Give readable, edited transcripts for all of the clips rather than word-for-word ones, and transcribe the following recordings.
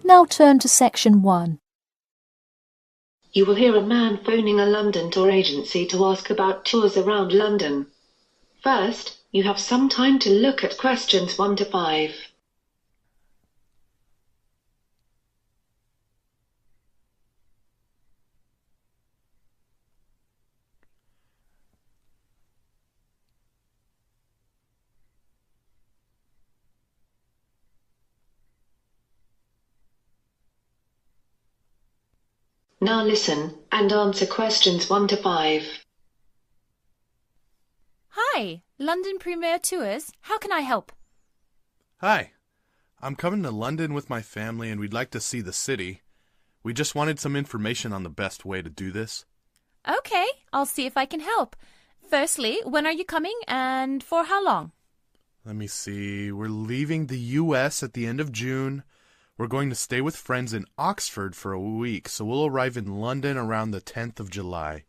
Now turn to section 1. You will hear a man phoning a London tour agency to ask about tours around London. First, you have some time to look at questions 1 to 5. Now listen and answer questions 1 to 5. Hi, London Premier Tours. How can I help? Hi, I'm coming to London with my family and we'd like to see the city. We just wanted some information on the best way to do this. Okay, I'll see if I can help. Firstly, when are you coming and for how long? Let me see, we're leaving the US at the end of June. We're going to stay with friends in Oxford for a week, so we'll arrive in London around the 10th of July.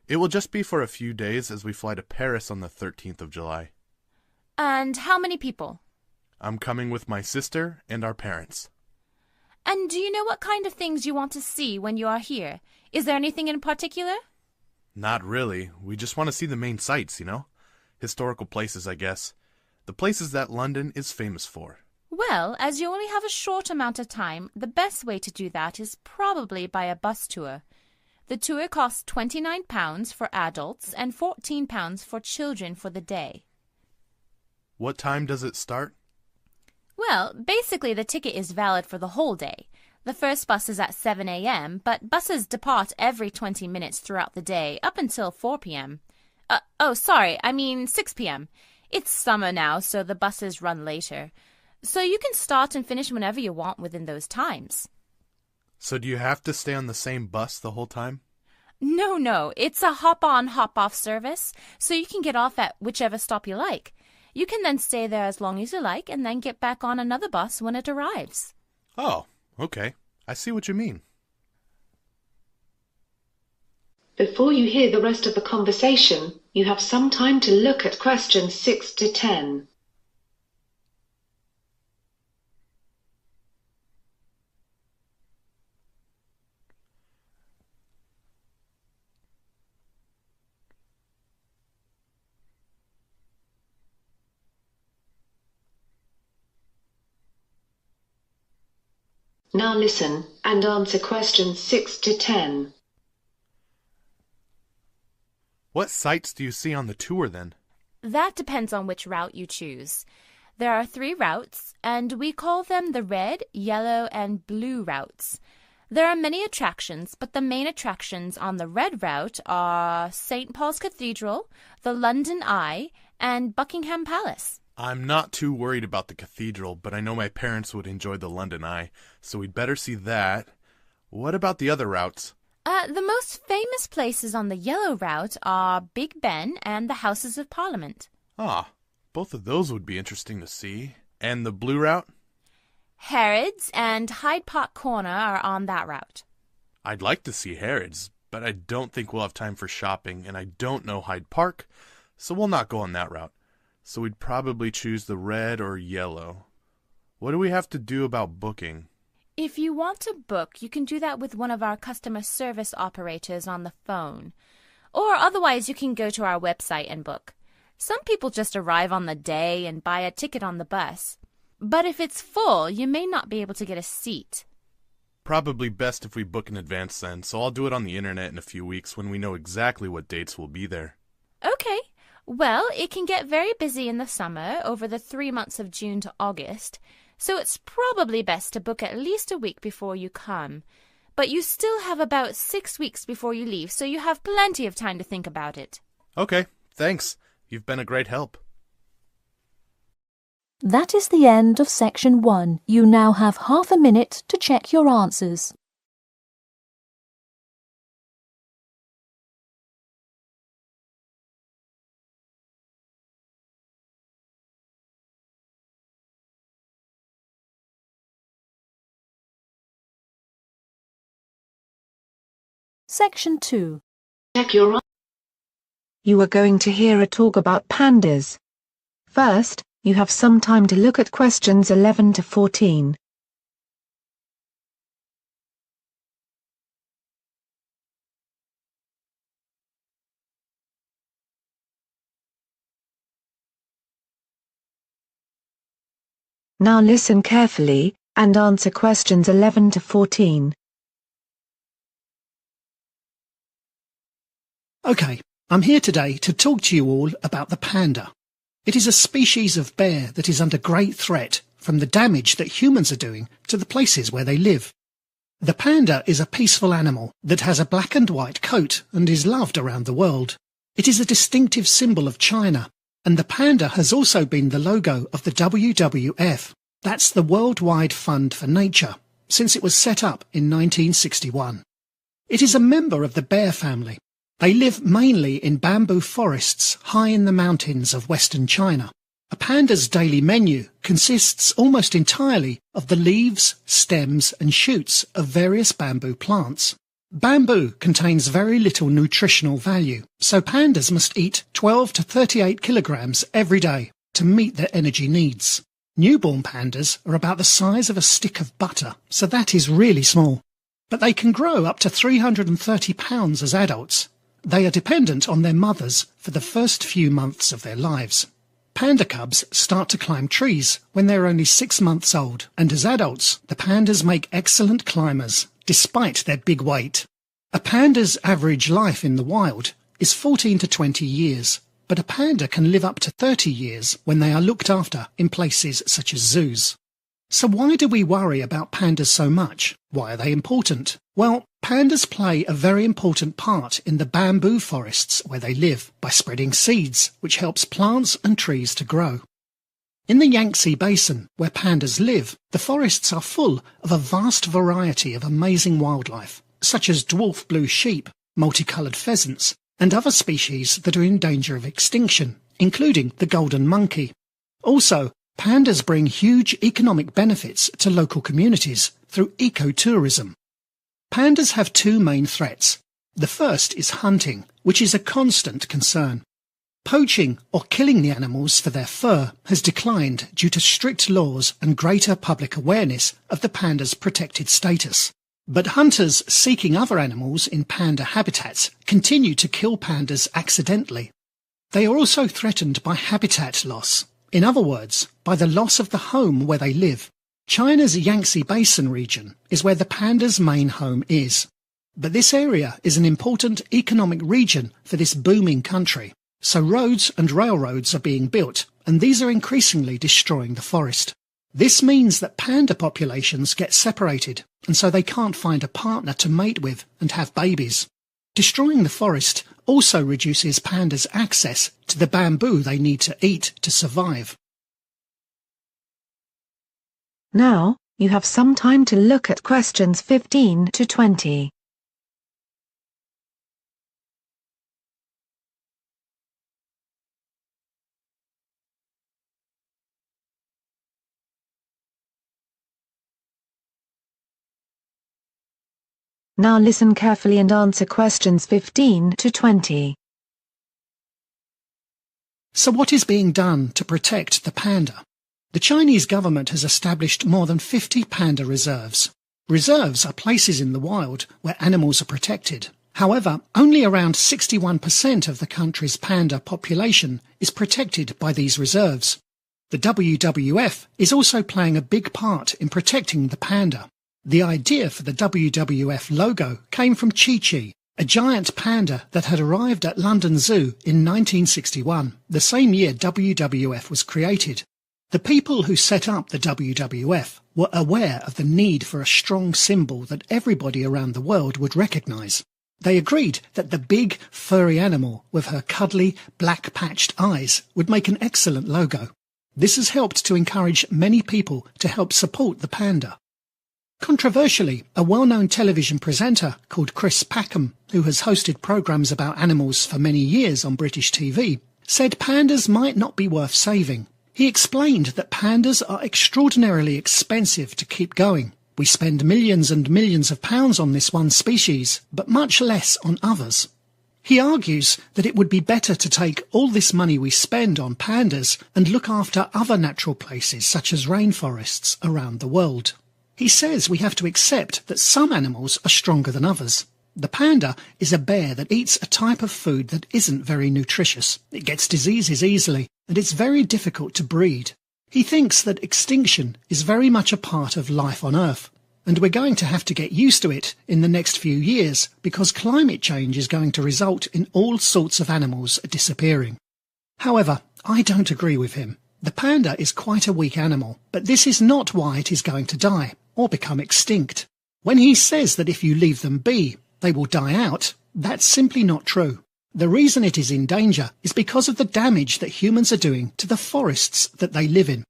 It will just be for a few days as we fly to Paris on the 13th of July. And how many people? I'm coming with my sister and our parents. And do you know what kind of things you want to see when you are here? Is there anything in particular? Not really. We just want to see the main sights, Historical places, I guess. The places that London is famous for. Well, as you only have a short amount of time, the best way to do that is probably by a bus tour. The tour costs £29 for adults and £14 for children for the day. What time does it start? Well, basically the ticket is valid for the whole day. The first bus is at 7 a.m., but buses depart every 20 minutes throughout the day up until 4 p.m. 6 p.m. It's summer now, so the buses run later. So you can start and finish whenever you want within those times. So do you have to stay on the same bus the whole time? No, it's a hop-on, hop-off service, so you can get off at whichever stop you like. You can then stay there as long as you like and then get back on another bus when it arrives. Oh, okay. I see what you mean. Before you hear the rest of the conversation, you have some time to look at questions 6 to 10. Now listen and answer questions 6 to 10. What sights do you see on the tour then? That depends on which route you choose. There are 3 routes, and we call them the red, yellow, and blue routes. There are many attractions, but the main attractions on the red route are St. Paul's Cathedral, the London Eye, and Buckingham Palace. I'm not too worried about the cathedral, but I know my parents would enjoy the London Eye, so we'd better see that. What about the other routes? The most famous places on the yellow route are Big Ben and the Houses of Parliament. Ah, both of those would be interesting to see. And the blue route? Harrods and Hyde Park Corner are on that route. I'd like to see Harrods, but I don't think we'll have time for shopping, and I don't know Hyde Park, so we'll not go on that route. So we'd probably choose the red or yellow. What do we have to do about booking? If you want to book, you can do that with one of our customer service operators on the phone. Or otherwise, you can go to our website and book. Some people just arrive on the day and buy a ticket on the bus. But if it's full, you may not be able to get a seat. Probably best if we book in advance then, so I'll do it on the internet in a few weeks when we know exactly what dates will be there. Okay. Well, it can get very busy in the summer, over the 3 months of June to August, so it's probably best to book at least a week before you come. But you still have about 6 weeks before you leave, so you have plenty of time to think about it. Okay, thanks. You've been a great help. That is the end of section 1. You now have half a minute to check your answers. Section 2. Check your. You are going to hear a talk about pandas. First, you have some time to look at questions 11 to 14. Now listen carefully, and answer questions 11 to 14. Okay, I'm here today to talk to you all about the panda. It is a species of bear that is under great threat from the damage that humans are doing to the places where they live. The panda is a peaceful animal that has a black and white coat and is loved around the world. It is a distinctive symbol of China, and the panda has also been the logo of the WWF. That's the Worldwide Fund for Nature, since it was set up in 1961. It is a member of the bear family. They live mainly in bamboo forests high in the mountains of western China. A panda's daily menu consists almost entirely of the leaves, stems and shoots of various bamboo plants. Bamboo contains very little nutritional value, so pandas must eat 12 to 38 kilograms every day to meet their energy needs. Newborn pandas are about the size of a stick of butter, so that is really small. But they can grow up to 330 pounds as adults. They are dependent on their mothers for the first few months of their lives. Panda cubs start to climb trees when they are only 6 months old, and as adults, the pandas make excellent climbers, despite their big weight. A panda's average life in the wild is 14 to 20 years, but a panda can live up to 30 years when they are looked after in places such as zoos. So why do we worry about pandas so much? Why are they important? Well, pandas play a very important part in the bamboo forests where they live by spreading seeds, which helps plants and trees to grow. In the Yangtze Basin, where pandas live, the forests are full of a vast variety of amazing wildlife, such as dwarf blue sheep, multicoloured pheasants, and other species that are in danger of extinction, including the golden monkey. Also, pandas bring huge economic benefits to local communities through ecotourism. Pandas have two main threats. The first is hunting, which is a constant concern. Poaching or killing the animals for their fur has declined due to strict laws and greater public awareness of the panda's protected status. But hunters seeking other animals in panda habitats continue to kill pandas accidentally. They are also threatened by habitat loss. In other words, by the loss of the home where they live. China's Yangtze Basin region is where the panda's main home is. But this area is an important economic region for this booming country. So roads and railroads are being built, and these are increasingly destroying the forest. This means that panda populations get separated, and so they can't find a partner to mate with and have babies. Destroying the forest also reduces pandas' access to the bamboo they need to eat to survive. Now, you have some time to look at questions 15 to 20. Now listen carefully and answer questions 15 to 20. So what is being done to protect the panda? The Chinese government has established more than 50 panda reserves. Reserves are places in the wild where animals are protected. However, only around 61% of the country's panda population is protected by these reserves. The WWF is also playing a big part in protecting the panda. The idea for the WWF logo came from Chi-Chi, a giant panda that had arrived at London Zoo in 1961, the same year WWF was created. The people who set up the WWF were aware of the need for a strong symbol that everybody around the world would recognise. They agreed that the big, furry animal with her cuddly, black-patched eyes would make an excellent logo. This has helped to encourage many people to help support the panda. Controversially, a well-known television presenter called Chris Packham, who has hosted programmes about animals for many years on British TV, said pandas might not be worth saving. He explained that pandas are extraordinarily expensive to keep going. We spend millions and millions of pounds on this one species, but much less on others. He argues that it would be better to take all this money we spend on pandas and look after other natural places such as rainforests around the world. He says we have to accept that some animals are stronger than others. The panda is a bear that eats a type of food that isn't very nutritious. It gets diseases easily, and it's very difficult to breed. He thinks that extinction is very much a part of life on Earth, and we're going to have to get used to it in the next few years because climate change is going to result in all sorts of animals disappearing. However, I don't agree with him. The panda is quite a weak animal, but this is not why it is going to die or become extinct. When he says that if you leave them be, they will die out, that's simply not true. The reason it is in danger is because of the damage that humans are doing to the forests that they live in.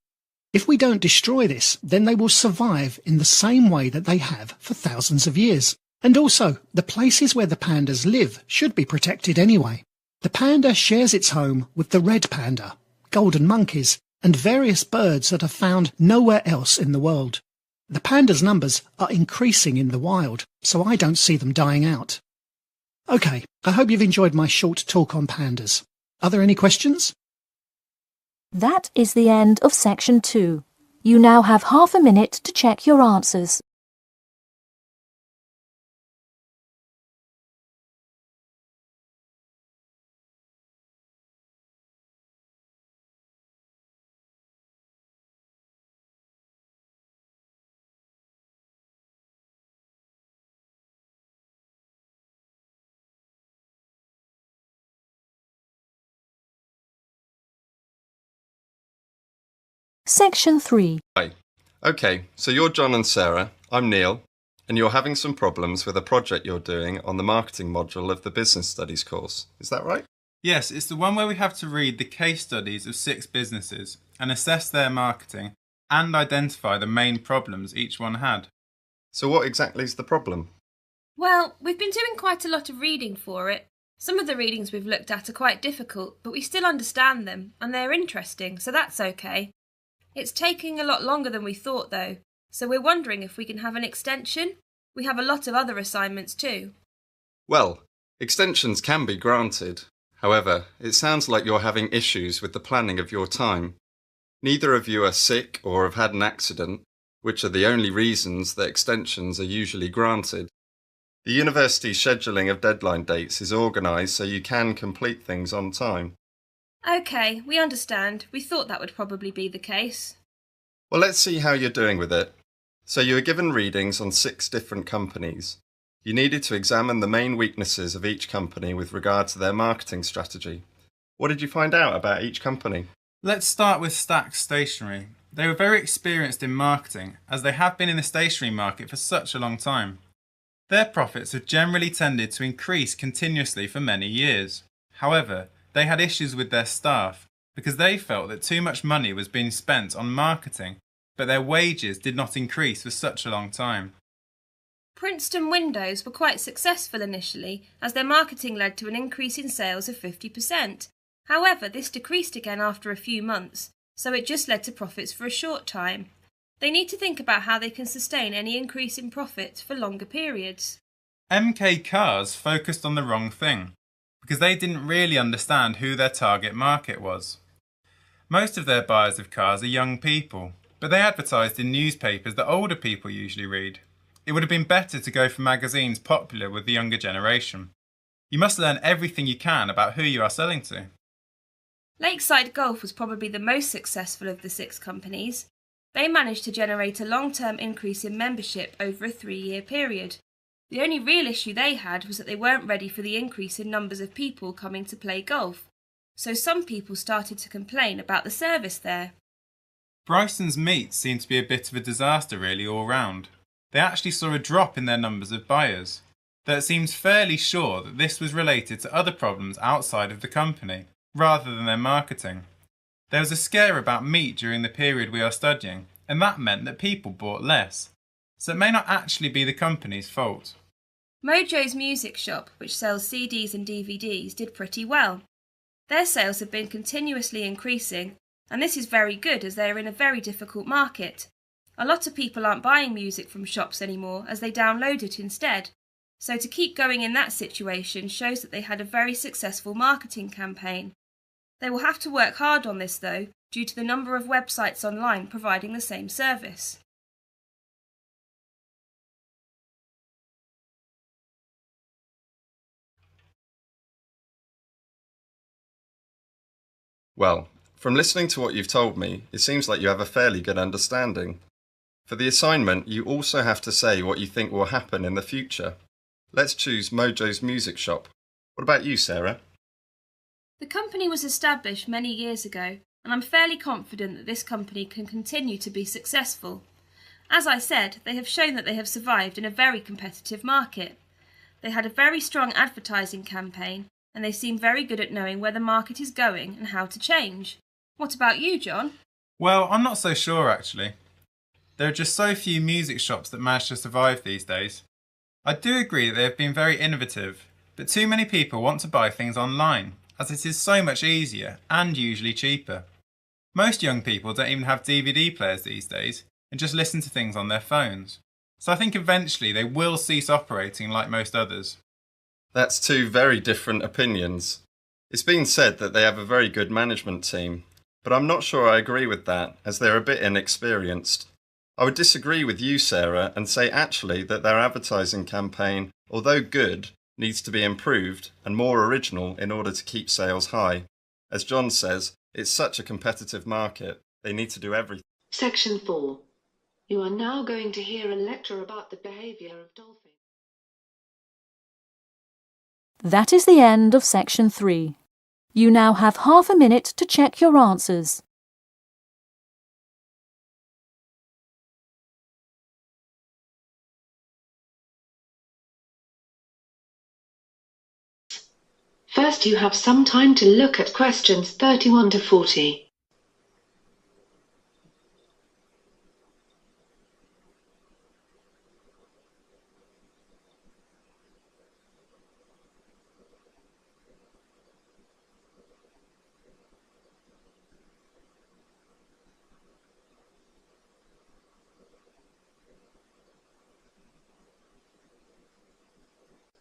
If we don't destroy this, then they will survive in the same way that they have for thousands of years. And also, the places where the pandas live should be protected anyway. The panda shares its home with the red panda, golden monkeys, and various birds that are found nowhere else in the world. The pandas' numbers are increasing in the wild, so I don't see them dying out. Okay, I hope you've enjoyed my short talk on pandas. Are there any questions? That is the end of section 2. You now have half a minute to check your answers. Section 3. Hi. Okay, so you're John and Sarah, I'm Neil, and you're having some problems with a project you're doing on the marketing module of the Business Studies course. Is that right? Yes, it's the one where we have to read the case studies of 6 businesses and assess their marketing and identify the main problems each one had. So what exactly is the problem? Well, we've been doing quite a lot of reading for it. Some of the readings we've looked at are quite difficult, but we still understand them and they're interesting, so that's okay. It's taking a lot longer than we thought though, so we're wondering if we can have an extension. We have a lot of other assignments too. Well, extensions can be granted. However, it sounds like you're having issues with the planning of your time. Neither of you are sick or have had an accident, which are the only reasons that extensions are usually granted. The university's scheduling of deadline dates is organised so you can complete things on time. Okay, we understand. We thought that would probably be the case. Well, let's see how you're doing with it. So you were given readings on 6 different companies. You needed to examine the main weaknesses of each company with regard to their marketing strategy. What did you find out about each company? Let's start with Stack's Stationery. They were very experienced in marketing, as they have been in the stationery market for such a long time. Their profits have generally tended to increase continuously for many years. However, they had issues with their staff because they felt that too much money was being spent on marketing, but their wages did not increase for such a long time. Princeton Windows were quite successful initially, as their marketing led to an increase in sales of 50%. However, this decreased again after a few months, so it just led to profits for a short time. They need to think about how they can sustain any increase in profits for longer periods. MK Cars focused on the wrong thing, because they didn't really understand who their target market was. Most of their buyers of cars are young people, but they advertised in newspapers that older people usually read. It would have been better to go for magazines popular with the younger generation. You must learn everything you can about who you are selling to. Lakeside Golf was probably the most successful of the 6 companies. They managed to generate a long-term increase in membership over a 3-year period. The only real issue they had was that they weren't ready for the increase in numbers of people coming to play golf, so some people started to complain about the service there. Bryson's Meat seemed to be a bit of a disaster really all round. They actually saw a drop in their numbers of buyers, though it seems fairly sure that this was related to other problems outside of the company, rather than their marketing. There was a scare about meat during the period we are studying, and that meant that people bought less. So it may not actually be the company's fault. Mojo's Music Shop, which sells CDs and DVDs, did pretty well. Their sales have been continuously increasing, and this is very good as they are in a very difficult market. A lot of people aren't buying music from shops anymore as they download it instead. So to keep going in that situation shows that they had a very successful marketing campaign. They will have to work hard on this though, due to the number of websites online providing the same service. Well, From listening to what you've told me, it seems like you have a fairly good understanding. For the assignment, you also have to say what you think will happen in the future. Let's choose Mojo's Music Shop. What about you, Sarah? The company was established many years ago, and I'm fairly confident that this company can continue to be successful. As I said, they have shown that they have survived in a very competitive market. They had a very strong advertising campaign, and they seem very good at knowing where the market is going and how to change. What about you, John? Well, I'm not so sure actually. There are just so few music shops that manage to survive these days. I do agree that they have been very innovative, but too many people want to buy things online, as it is so much easier and usually cheaper. Most young people don't even have DVD players these days and just listen to things on their phones. So I think eventually they will cease operating like most others. That's two very different opinions. It's been said that they have a very good management team, but I'm not sure I agree with that, as they're a bit inexperienced. I would disagree with you, Sarah, and say actually that their advertising campaign, although good, needs to be improved and more original in order to keep sales high. As John says, it's such a competitive market, they need to do everything. Section 4. You are now going to hear a lecture about the behaviour of dolphins. That is the end of section 3. You now have half a minute to check your answers. First, you have some time to look at questions 31 to 40.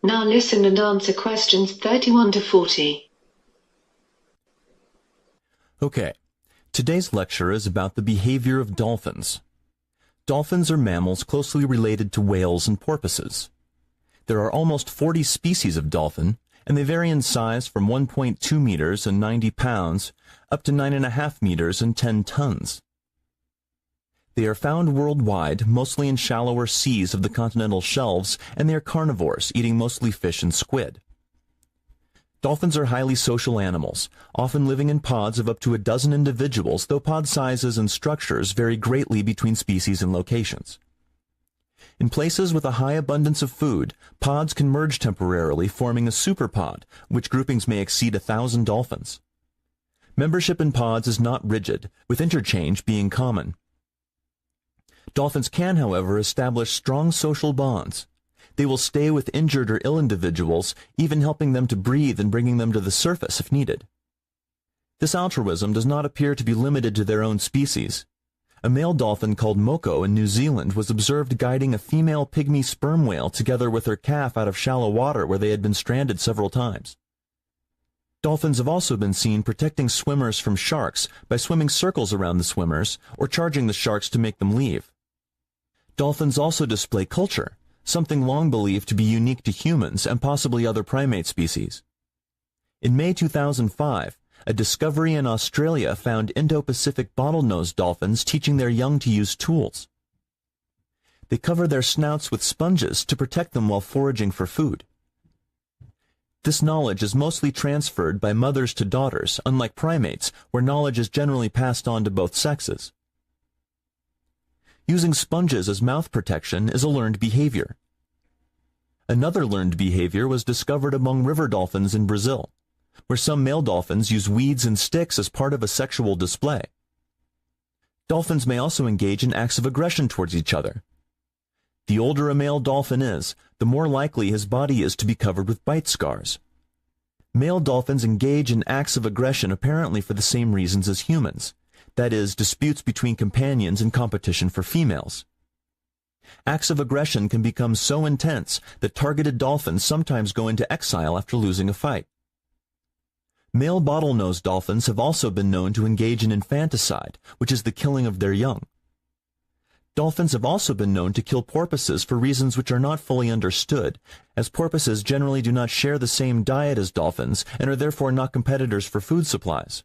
Now listen and answer questions 31 to 40. Okay, today's lecture is about the behavior of dolphins. Dolphins are mammals closely related to whales and porpoises. There are almost 40 species of dolphin, and they vary in size from 1.2 meters and 90 pounds up to 9.5 meters and 10 tons. They are found worldwide, mostly in shallower seas of the continental shelves, and they are carnivores, eating mostly fish and squid. Dolphins are highly social animals, often living in pods of up to a dozen individuals, though pod sizes and structures vary greatly between species and locations. In places with a high abundance of food, pods can merge temporarily, forming a superpod, which groupings may exceed 1,000 dolphins. Membership in pods is not rigid, with interchange being common. Dolphins can, however, establish strong social bonds. They will stay with injured or ill individuals, even helping them to breathe and bringing them to the surface if needed. This altruism does not appear to be limited to their own species. A male dolphin called Moko in New Zealand was observed guiding a female pygmy sperm whale together with her calf out of shallow water where they had been stranded several times. Dolphins have also been seen protecting swimmers from sharks by swimming circles around the swimmers or charging the sharks to make them leave. Dolphins also display culture, something long believed to be unique to humans and possibly other primate species. In May 2005, a discovery in Australia found Indo-Pacific bottlenose dolphins teaching their young to use tools. They cover their snouts with sponges to protect them while foraging for food. This knowledge is mostly transferred by mothers to daughters, unlike primates, where knowledge is generally passed on to both sexes. Using sponges as mouth protection is a learned behavior. Another learned behavior was discovered among river dolphins in Brazil, where some male dolphins use weeds and sticks as part of a sexual display. Dolphins may also engage in acts of aggression towards each other. The older a male dolphin is, the more likely his body is to be covered with bite scars. Male dolphins engage in acts of aggression apparently for the same reasons as humans. That is, disputes between companions and competition for females. Acts of aggression can become so intense that targeted dolphins sometimes go into exile after losing a fight. Male bottlenose dolphins have also been known to engage in infanticide, which is the killing of their young. Dolphins have also been known to kill porpoises for reasons which are not fully understood, as porpoises generally do not share the same diet as dolphins and are therefore not competitors for food supplies.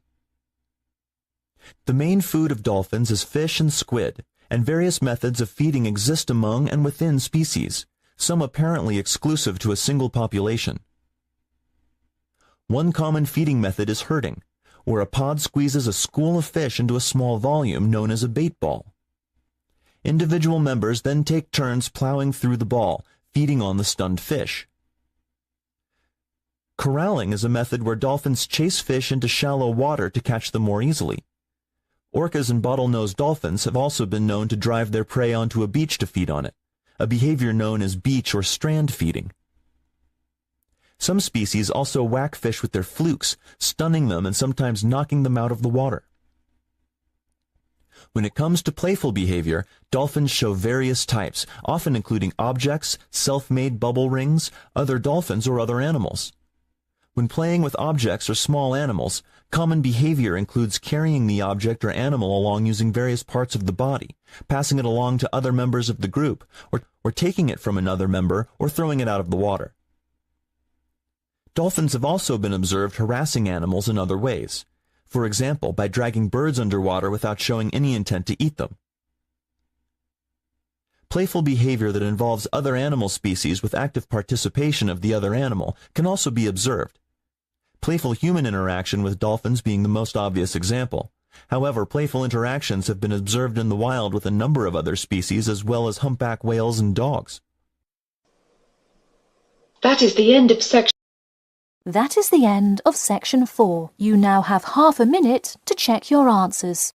The main food of dolphins is fish and squid, and various methods of feeding exist among and within species, some apparently exclusive to a single population. One common feeding method is herding, where a pod squeezes a school of fish into a small volume known as a bait ball. Individual members then take turns plowing through the ball, feeding on the stunned fish. Corralling is a method where dolphins chase fish into shallow water to catch them more easily. Orcas and bottlenose dolphins have also been known to drive their prey onto a beach to feed on it, a behavior known as beach or strand feeding. Some species also whack fish with their flukes, stunning them and sometimes knocking them out of the water. When it comes to playful behavior, dolphins show various types, often including objects, self-made bubble rings, other dolphins, or other animals. When playing with objects or small animals, common behavior includes carrying the object or animal along using various parts of the body, passing it along to other members of the group, or taking it from another member or throwing it out of the water. Dolphins have also been observed harassing animals in other ways, for example, by dragging birds underwater without showing any intent to eat them. Playful behavior that involves other animal species with active participation of the other animal can also be observed. Playful human interaction with dolphins being the most obvious example. However, playful interactions have been observed in the wild with a number of other species as well as humpback whales and dogs. That is the end of section. That is the end of section 4. You now have half a minute to check your answers.